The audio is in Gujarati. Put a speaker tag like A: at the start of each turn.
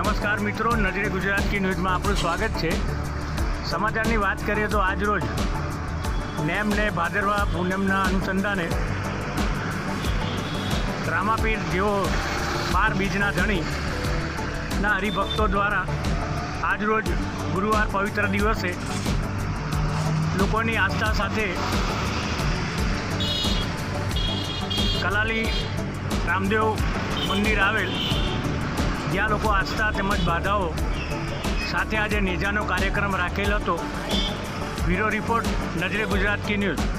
A: નમસ્કાર મિત્રો, નજરે ગુજરાત કી ન્યૂઝમાં આપણું સ્વાગત છે। સમાચારની વાત કરીએ તો આજરોજ નેમ ને ભાદરવા પૂનમના અનુસંધાને રામાપીર જેઓ 12 બીજના ધણીના હરિભક્તો દ્વારા આજરોજ ગુરુવાર પવિત્ર દિવસે લોકોની આસ્થા સાથે કલાલી રામદેવ મંદિર આવેલ, જ્યાં લોકો આસ્થા તેમજ બાધાઓ સાથે આજે નેજાનો કાર્યક્રમ રાખેલ હતો। બ્યુરો રિપોર્ટ, નજરે ગુજરાત કી ન્યૂઝ।